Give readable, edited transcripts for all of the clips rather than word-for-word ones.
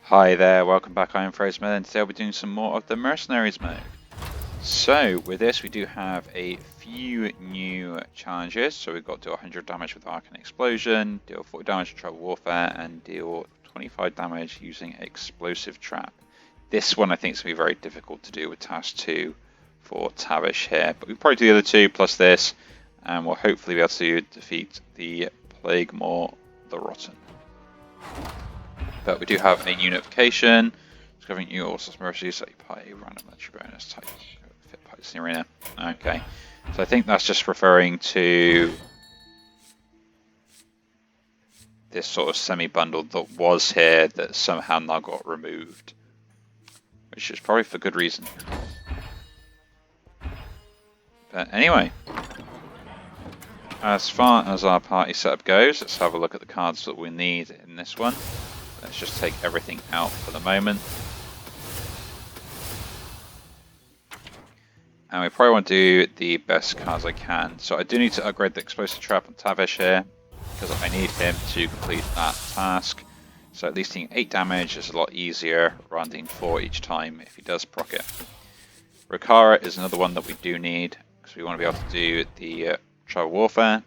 Hi there, welcome back. I am Fraser, and today we'll be doing some more of the Mercenaries mode. So with this we do have a few new challenges. So we've got deal 100 damage with Arc and Explosion, deal 40 damage with Tribal Warfare, and deal 25 damage using Explosive Trap. This one I think is going to be very difficult to do with Task 2 for Tavish here, but we'll probably do the other two plus this, and we'll hopefully be able to defeat the Plaguemaw the Rotten. But we do have a new notification discovering new Hearthstone Mercenaries that you play random legendary bonus type fit pipes in the arena. Okay, so I think that's just referring to this sort of semi-bundle that was here that somehow now got removed, which is probably for good reason. But anyway, as far as our party setup goes, let's have a look at the cards that we need in this one. Let's just take everything out for the moment. And we probably want to do the best cards I can. So I do need to upgrade the Explosive Trap on Tavish here, because I need him to complete that task. So at least doing 8 damage is a lot easier, rather than 4 each time if he does proc it. Rikara is another one that we do need, because we want to be able to do the Tribal Warfare.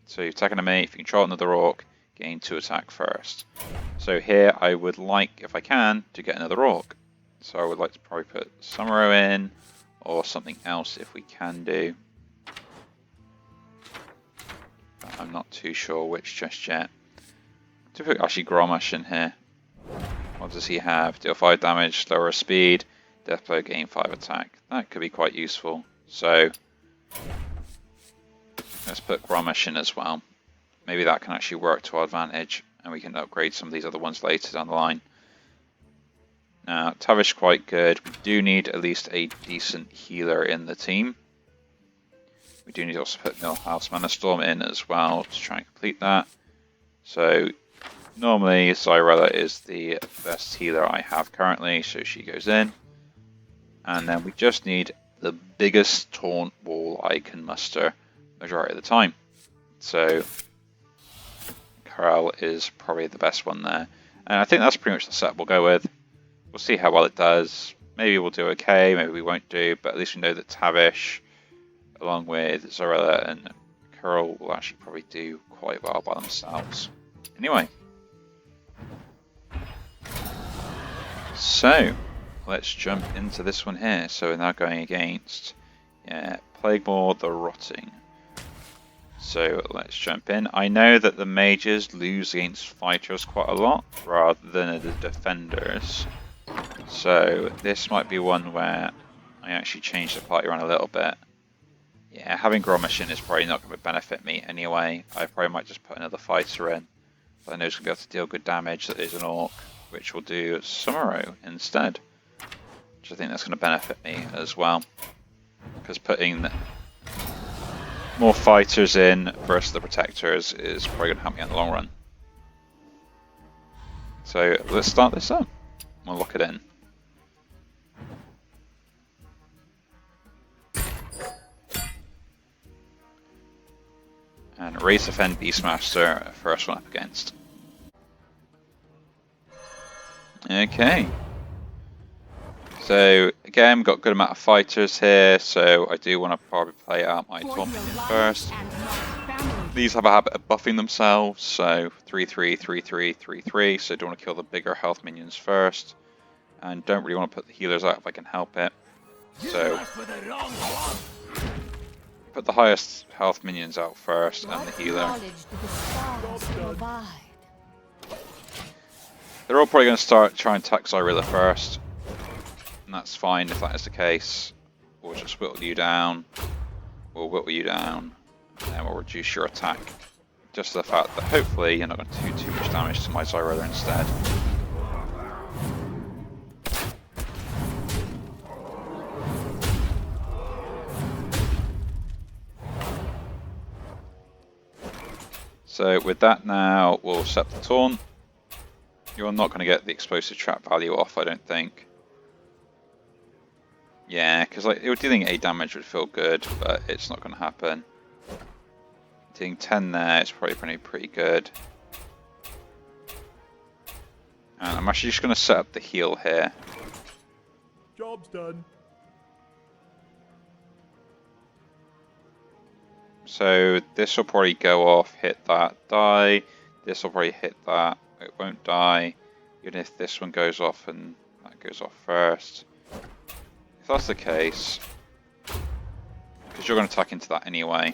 So you're attacking a mate, if you control another orc, gain 2 attack first. So here I would like, if I can, to get another orc. So I would like to probably put Summero in, or something else if we can do. But I'm not too sure which just yet. To put actually Grommash in here. What does he have? Deal 5 damage, slower speed, death blow, gain 5 attack. That could be quite useful. So let's put Grommash in as well. Maybe that can actually work to our advantage, and we can upgrade some of these other ones later down the line. Now, Tavish quite good. We do need at least a decent healer in the team. We do need to also put Millhouse Mana Storm in as well to try and complete that. So normally Zyrella is the best healer I have currently, so she goes in. And then we just need the biggest taunt wall I can muster majority of the time. So Corral is probably the best one there. And I think that's pretty much the setup we'll go with. We'll see how well it does. Maybe we'll do okay, maybe we won't do, but at least we know that Tavish, along with Zarella and Corral, will actually probably do quite well by themselves. Anyway. So, let's jump into this one here. So we're now going against Plaguemaw the Rotting. So let's jump in. I know that the mages lose against fighters quite a lot rather than the defenders. So this might be one where I actually change the party around a little bit. Yeah, having Grommash in is probably not going to benefit me anyway. I probably might just put another fighter in. But I know it's going to be able to deal good damage. That is an orc, which will do Summero instead. Which I think that's going to benefit me as well. Because putting more fighters in versus the protectors is probably going to help me in the long run. So let's start this up. We'll lock it in. And Race Offend Beastmaster, first one up against. Okay. So again, we've got a good amount of fighters here, so I do want to probably play out my Taunt minion first. These have a habit of buffing themselves, so 3-3, 3-3, 3-3, so I don't want to kill the bigger health minions first. And don't really want to put the healers out if I can help it. So put the highest health minions out first and the healer. They're all probably going to try and attack Zyrilla first. And that's fine if that is the case. We'll just whittle you down. We'll whittle you down. And then we'll reduce your attack. Just the fact that hopefully you're not going to do too much damage to my Zyrilla instead. So with that now, we'll set the taunt. You're not going to get the explosive trap value off, I don't think. Yeah, because like dealing 8 damage would feel good, but it's not going to happen. Doing 10 there is probably pretty good. And I'm actually just going to set up the heal here. Job's done. So this will probably go off, hit that, die. This will probably hit that, it won't die. Even if this one goes off and that goes off first. If that's the case, because you're going to attack into that anyway.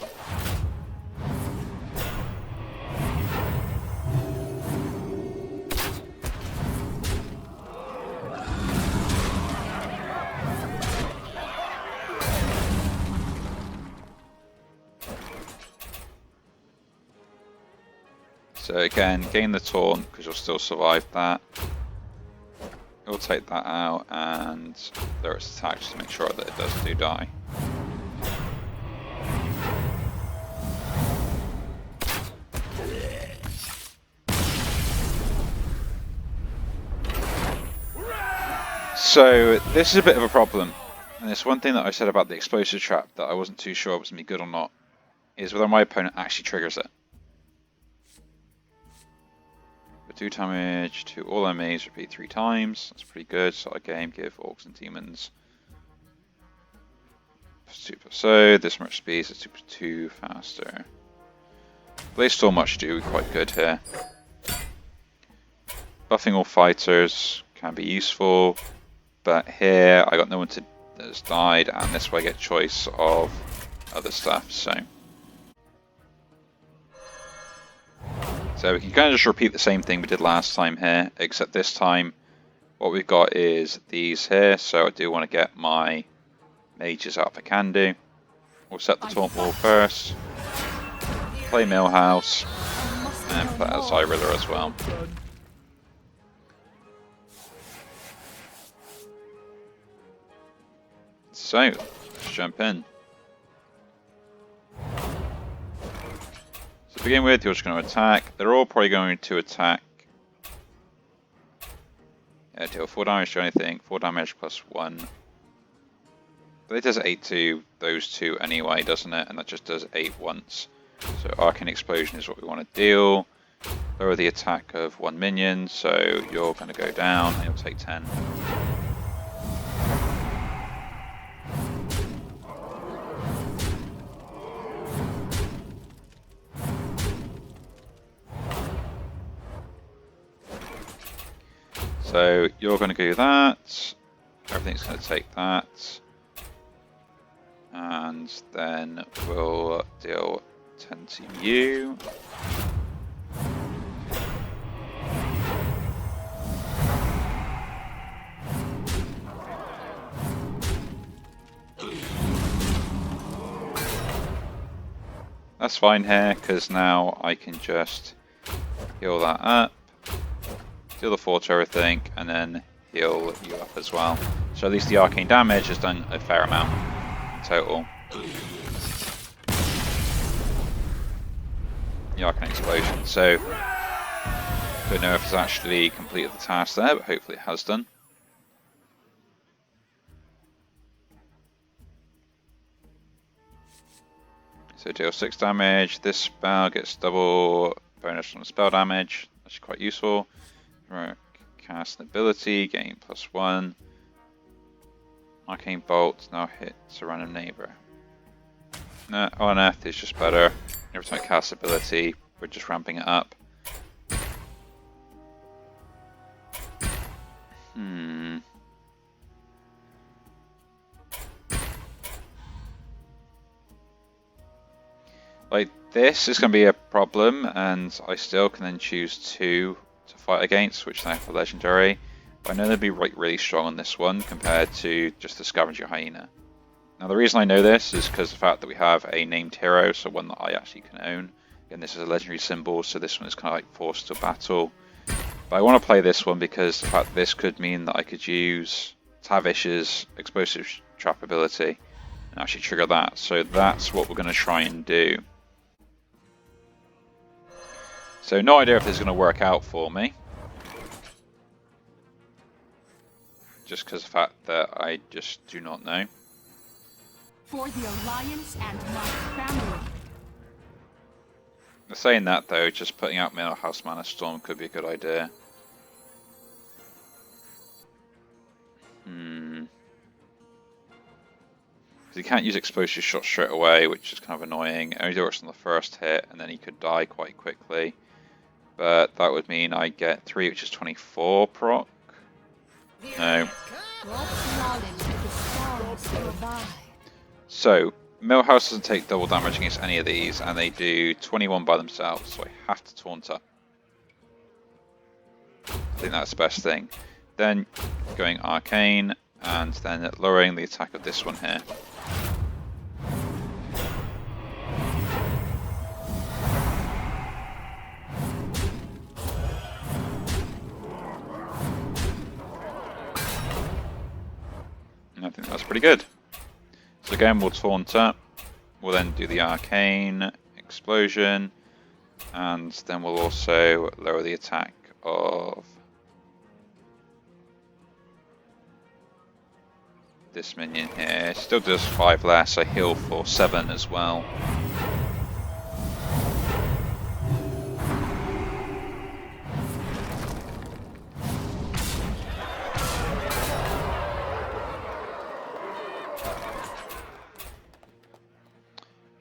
So again, gain the taunt because you'll still survive that. You'll take that out and there it's attacked to make sure that it does die. So this is a bit of a problem, and it's one thing that I said about the explosive trap that I wasn't too sure was going to be good or not, is whether my opponent actually triggers it. For 2 damage to all enemies, repeat 3 times. That's pretty good. So game, give orcs and demons +2+0. This much speed, so 2+2 faster. Blaze Storm much do quite good here. Buffing all fighters can be useful, but here I got no one that has died, and this way I get choice of other stuff. So we can kind of just repeat the same thing we did last time here, except this time what we've got is these here, so I do want to get my mages out if I can do. We'll set the taunt wall first, play Millhouse, and play Zyrilla as well. So, let's jump in. To begin with, you're just going to attack. They're all probably going to attack. Yeah, deal 4 damage to anything, 4 damage +1. But it does 8 to those 2 anyway, doesn't it? And that just does 8 once. So Arcane Explosion is what we want to deal. Lower the attack of 1 minion, so you're going to go down and you'll take 10. So you're going to do that, everything's going to take that, and then we'll deal 10 to you. That's fine here, because now I can just heal that up. Deal the 4 to everything, and then heal you up as well. So at least the arcane damage has done a fair amount in total. The arcane explosion. So, don't know if it's actually completed the task there, but hopefully it has done. So deal 6 damage. This spell gets double bonus on the spell damage. That's quite useful. Cast an ability, gain +1. Arcane Bolt now hits a random neighbor. No, Unearthed is just better. Every time I cast ability, we're just ramping it up. Like, this is going to be a problem, and I still can then choose 2 to fight against, which I have for Legendary. But I know they'll be really strong on this one compared to just the Scavenger Hyena. Now the reason I know this is because of the fact that we have a named hero, so one that I actually can own. Again, this is a legendary symbol, so this one is kind of like forced to battle. But I want to play this one because the fact that this could mean that I could use Tavish's explosive trap ability and actually trigger that. So that's what we're going to try and do. So no idea if this is going to work out for me. Just because of the fact that I just do not know. For the Alliance and my family. Saying that though, just putting out Millhouse Mana Storm could be a good idea. he can't use explosive shot straight away, which is kind of annoying. It only works on the first hit, and then he could die quite quickly. But that would mean I get 3, which is 24 proc. No. So, Millhouse doesn't take double damage against any of these, and they do 21 by themselves, so I have to taunt up. I think that's the best thing. Then going Arcane, and then lowering the attack of this one here. And I think that's pretty good. So again, we'll taunt up, we'll then do the Arcane Explosion, and then we'll also lower the attack of this minion here. Still does 5 less, I heal for 7 as well.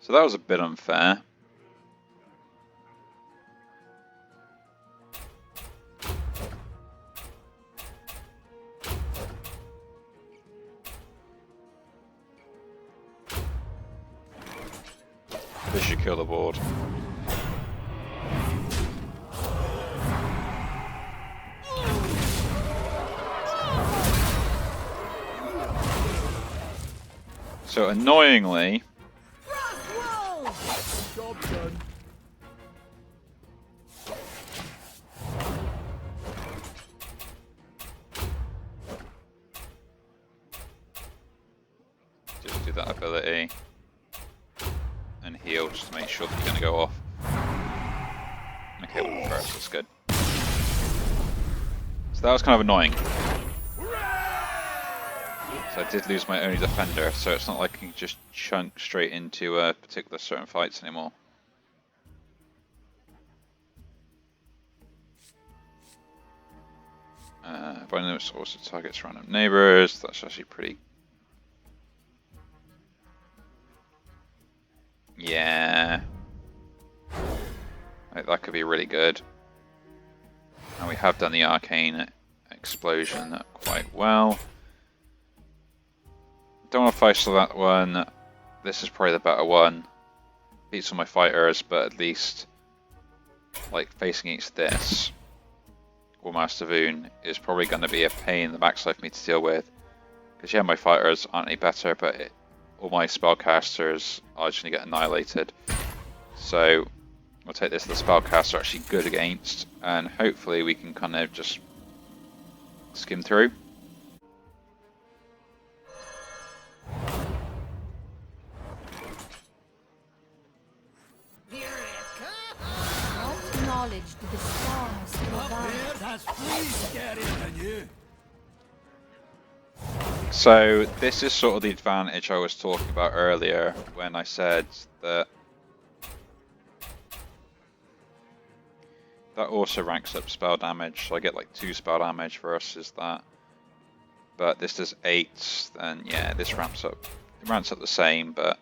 So that was a bit unfair. This should kill the board. So annoyingly, Job done. just do that ability and heal just to make sure that you're going to go off. Okay, well, first, that's good. So that was kind of annoying. So I did lose my only defender, so it's not like I can just chunk straight into particular certain fights anymore. Bonus also targets random neighbors. That's actually pretty. Yeah. Like, that could be really good. And we have done the Arcane Explosion quite well. Don't want to fight for that one. This is probably the better one. Beats all my fighters, but at least, like, facing against this, or Master Voon, is probably going to be a pain in the backside for me to deal with. Because yeah, my fighters aren't any better, but all my spellcasters are just going to get annihilated. So we'll take this. The spellcasts are actually good against, and hopefully we can kind of just skim through. The stars provide. So this is sort of the advantage I was talking about earlier when I said that that also ranks up spell damage, so I get like 2 spell damage versus that. But this does 8, then yeah, this ramps up. It ramps up the same, but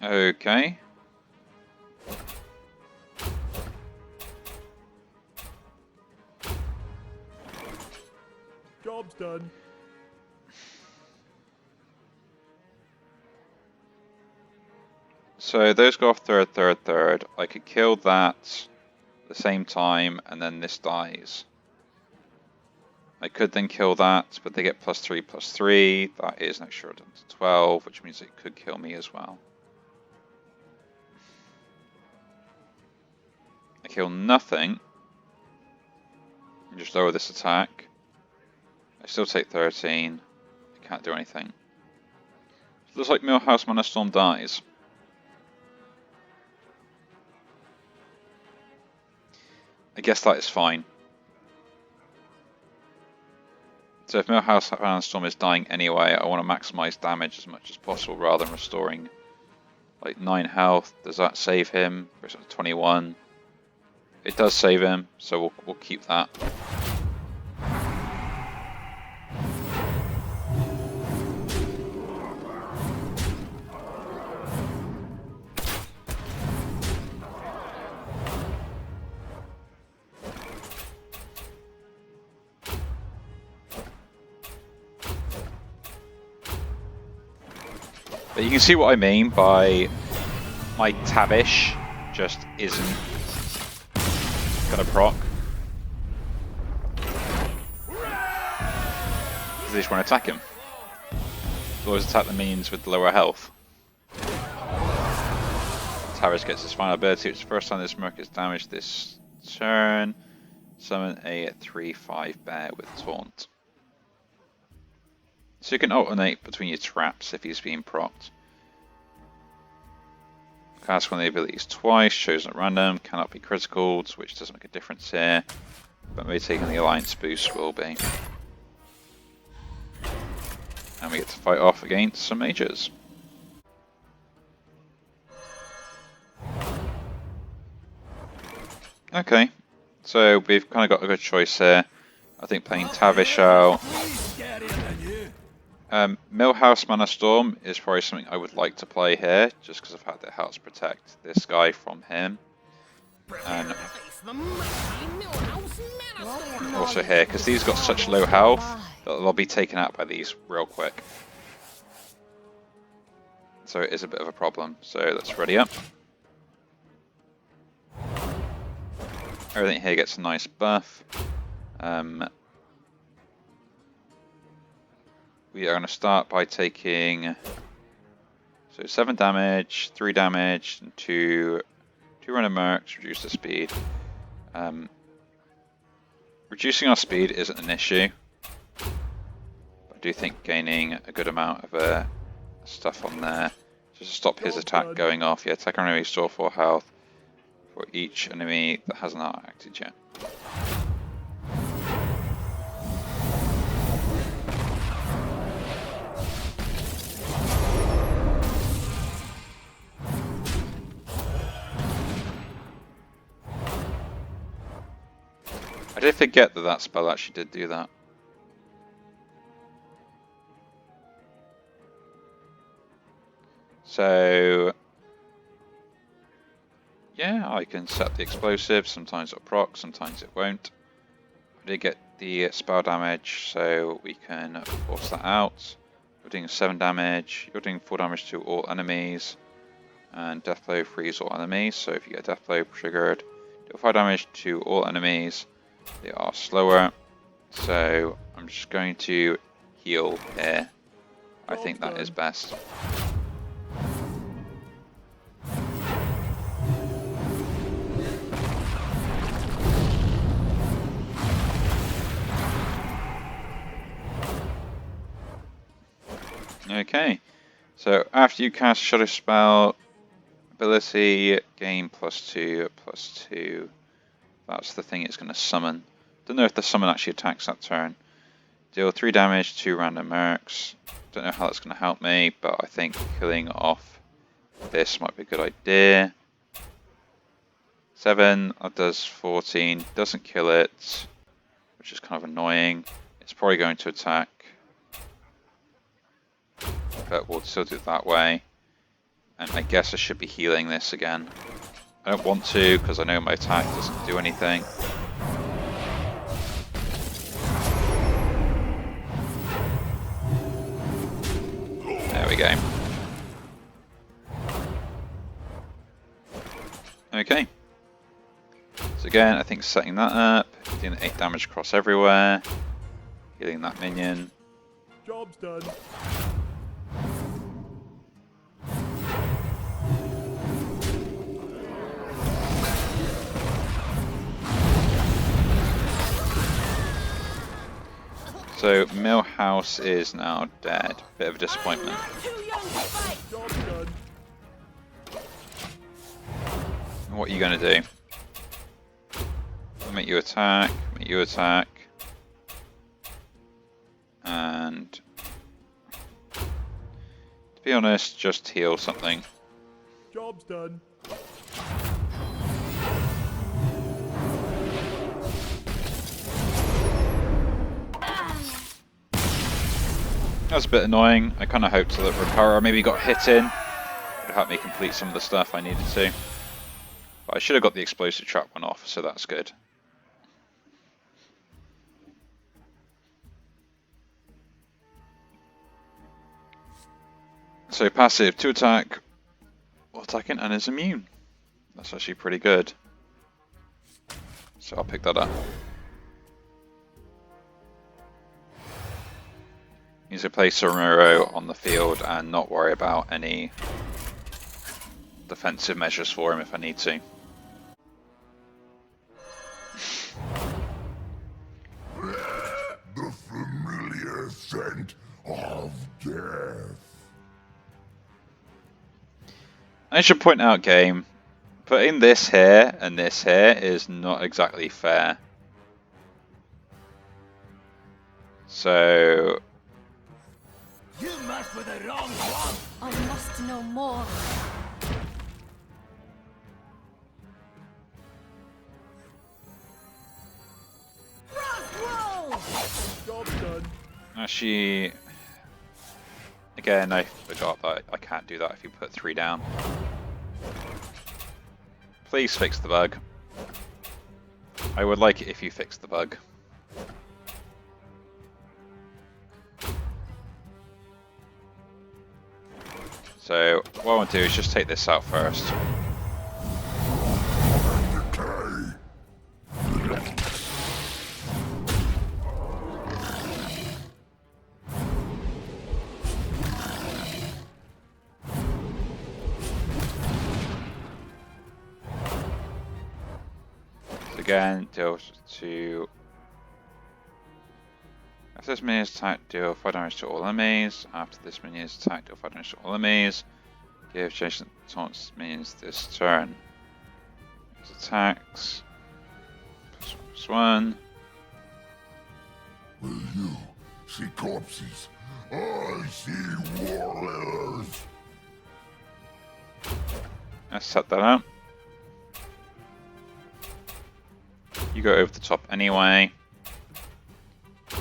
okay. Job's done. So those go off third, third, third. I could kill that at the same time, and then this dies. I could then kill that, but they get +3/+3. That is an extra down to 12, which means it could kill me as well. I kill nothing. And just lower this attack. I still take 13. I can't do anything. It looks like Millhouse Mana Storm dies. I guess that is fine. So if Millhouse Sandstorm is dying anyway, I want to maximize damage as much as possible rather than restoring like 9 health. Does that save him? Or is it 21? It does save him, so we'll keep that. But you can see what I mean by my Tavish just isn't gonna proc. Because they just want to attack him. Always attack the minions with lower health. Tavish gets his final ability, which is the first time this merc gets damaged this turn. Summon a 3/5 bear with taunt. So you can alternate between your traps if he's being procced. Cast one of the abilities twice, chosen at random, cannot be critical, which doesn't make a difference here. But maybe taking the Alliance boost will be. And we get to fight off against some mages. Okay, so we've kind of got a good choice here. I think playing Tavish out. Millhouse Mana Storm is probably something I would like to play here, just because of how it helps protect this guy from him. And also here, because these got such low health, that they'll be taken out by these real quick. So it is a bit of a problem. So let's ready up. Everything here gets a nice buff. We are going to start by taking 7 damage, 3 damage, and 2 random mercs, reduce the speed. Reducing our speed isn't an issue. I do think gaining a good amount of stuff on there just to stop his attack going off. Yeah, attack enemy restore 4 health for each enemy that hasn't acted yet. I did forget that that spell actually did do that. So yeah, I can set the explosive, sometimes it'll proc, sometimes it won't. I did get the spell damage, so we can force that out. You're doing 7 damage, you're doing 4 damage to all enemies, and Deathblow frees all enemies, so if you get Deathblow triggered, deal 5 damage to all enemies. They are slower, so I'm just going to heal here. I think that is best. Okay, so after you cast Shadow Spell ability, gain +2/+2. That's the thing it's going to summon. Don't know if the summon actually attacks that turn. Deal 3 damage to random mercs. Don't know how that's going to help me, but I think killing off this might be a good idea. 7, that does 14. Doesn't kill it, which is kind of annoying. It's probably going to attack, but we'll still do it that way. And I guess I should be healing this again. I don't want to, because I know my attack doesn't do anything. There we go. Okay. So again, I think setting that up, doing 8 damage across everywhere, healing that minion. Job's done. So Millhouse is now dead. Bit of a disappointment. Job's done. What are you going to do? I'll make you attack, make you attack. And to be honest, just heal something. Job's done. That was a bit annoying. I kind of hoped that Reparo maybe got hit in. Would help me complete some of the stuff I needed to. But I should have got the explosive trap one off, so that's good. So passive, 2 attack, while attacking, and is immune. That's actually pretty good. So I'll pick that up. Use a place Romero on the field and not worry about any defensive measures for him if I need to. The familiar scent of death. I should point out, game, putting this here and this here is not exactly fair. So You must with the wrong one. I must know more. Job's done. actually, again, I forgot that I can't do that if you put 3 down. Please fix the bug. I would like it if you fix the bug. So what I want to do is just take this out first. So again, deal to... After this minion's attack, deal 5 damage to all enemies. After this minion's attack, deal 5 damage to all enemies. Give Jason taunts minions this turn. His attacks. +1. Will you see corpses? I see warriors. Let's set that up. You go over the top anyway.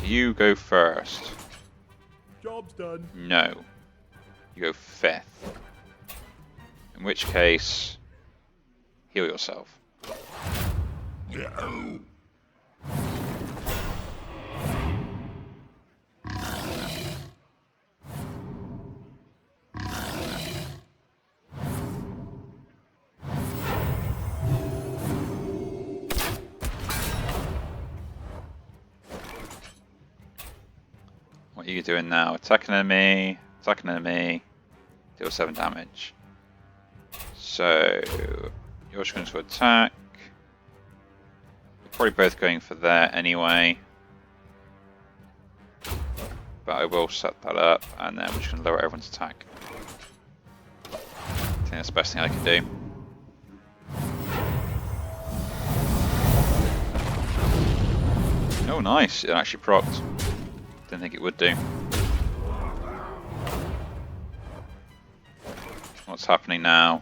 You go first. Job's done. No. You go 5th. In which case, heal yourself. No. What are you doing now? Attack an enemy, deal 7 damage. So, you're just going to attack. We're probably both going for there anyway. But I will set that up, and then we're just going to lower everyone's attack. I think that's the best thing I can do. Oh nice, it actually procced. Didn't think it would do. What's happening now?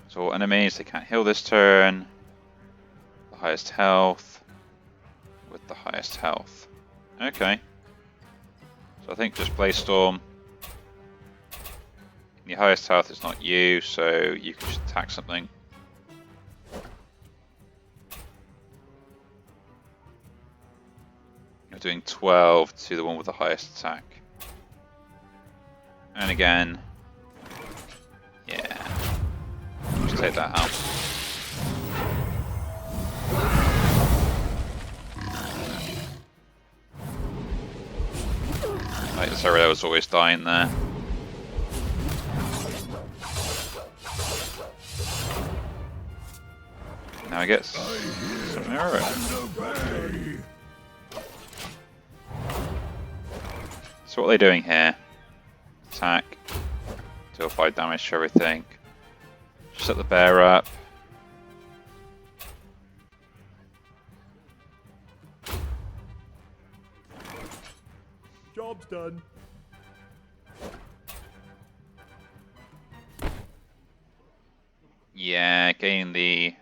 So all enemies, they can't heal this turn. The highest health with the highest health. Okay. So I think just Blaze Storm. The highest health is not you, so you can just attack something. You're doing 12 to the one with the highest attack. And again, yeah. Just take that out. Right, sorry, I was always dying there. Now I get some arrow. So what are they doing here? Attack. Deal 5 damage to everything. Set the bear up. Job's done. Yeah, getting the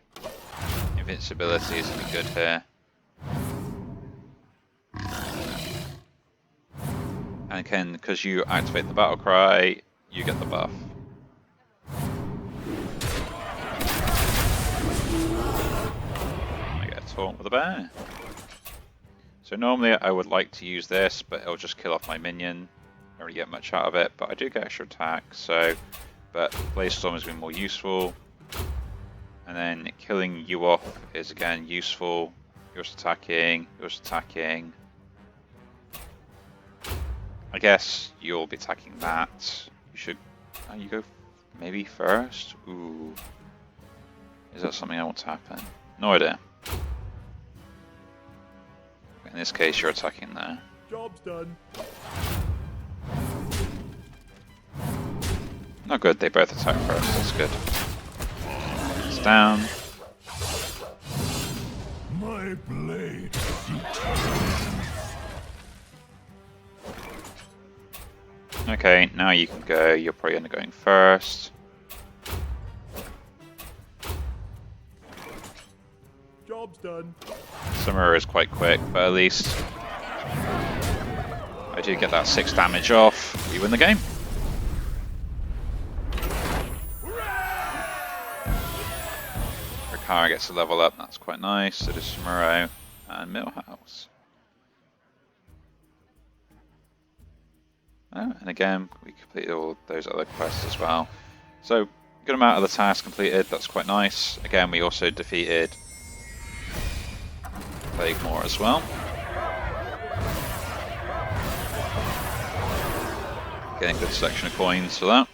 invincibility isn't good here. And again, because you activate the battle cry, you get the buff. I get a taunt with a bear. So normally I would like to use this, but it'll just kill off my minion. Don't really get much out of it, but I do get extra attack, so... But Blaze Storm has been more useful. And then killing you off is again useful. You're attacking, you're attacking. I guess you'll be attacking that. You should... you go maybe first? Ooh. Is that something I want to happen? No idea. In this case, you're attacking there. Job's done. Oh good, they both attack first, that's good. It's down. My blade. Okay, now you can go. You're probably end up going first. Job's done. Summer is quite quick, but at least I do get that 6 damage off. We win the game. Rikara gets a level up, that's quite nice. So does Sumuro and Millhouse. Oh, and again, we completed all those other quests as well. So, good amount of the tasks completed, that's quite nice. Again, we also defeated Plaguemaw as well. Getting a good selection of coins for that.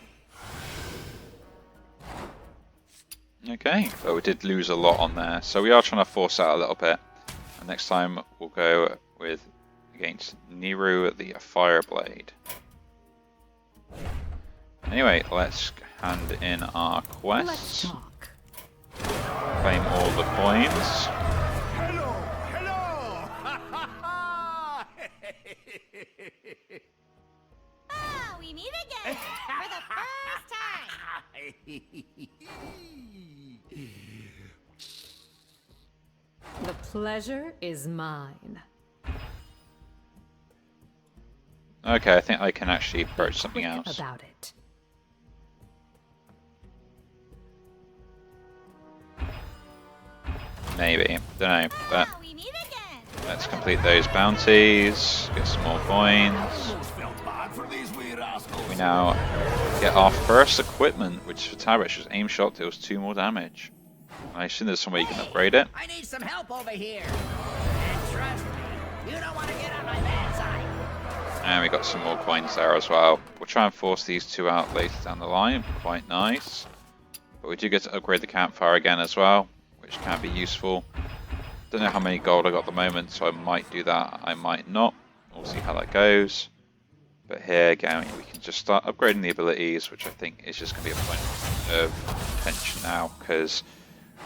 Okay, but we did lose a lot on there, so we are trying to force out a little bit. And next time we'll go with against Niru the Fireblade. Anyway, let's hand in our quests. Let's talk. Claim all the coins. Hello, hello. Ah, we meet again for the first time. The pleasure is mine. Okay, I think I can actually approach something Quick else. about it. Maybe, don't know, but Ah, we meet again. let's complete those bounties, get some more coins. Felt bad for these wee rascals. We now get our first equipment, which for Tabish is aim shot deals 2 more damage. I assume there's some way you can upgrade it. I need some help over here. And trust me, you don't want to get on my bad side. And we got some more coins there as well. We'll try and force these 2 out later down the line. Quite nice. But we do get to upgrade the campfire again as well, which can be useful. Don't know how many gold I got at the moment, so I might do that, I might not. We'll see how that goes. But here again, we can just start upgrading the abilities, which I think is just going to be a point of contention now, because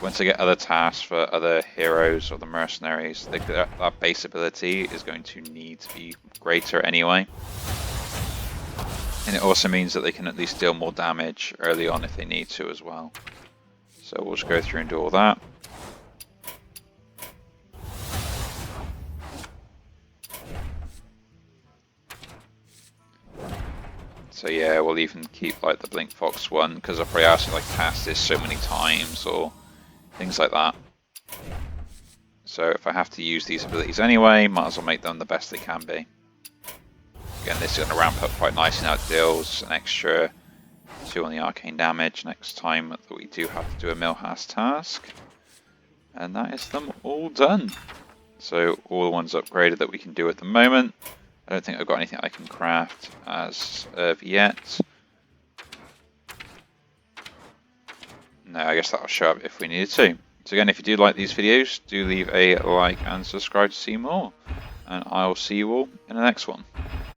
once I get other tasks for other heroes or the mercenaries, that base ability is going to need to be greater anyway. And it also means that they can at least deal more damage early on if they need to as well. So we'll just go through and do all that. So yeah, we'll even keep like the Blink Fox one, because I've probably asked to like cast this so many times or things like that. So if I have to use these abilities anyway, might as well make them the best they can be. Again, this is going to ramp up quite nicely now. It deals an extra 2 on the arcane damage next time that we do have to do a Millhouse task. And that is them all done. So all the ones upgraded that we can do at the moment. I don't think I've got anything I can craft as of yet. No, I guess that'll show up if we needed to. So again, if you do like these videos, do leave a like and subscribe to see more. And I will see you all in the next one.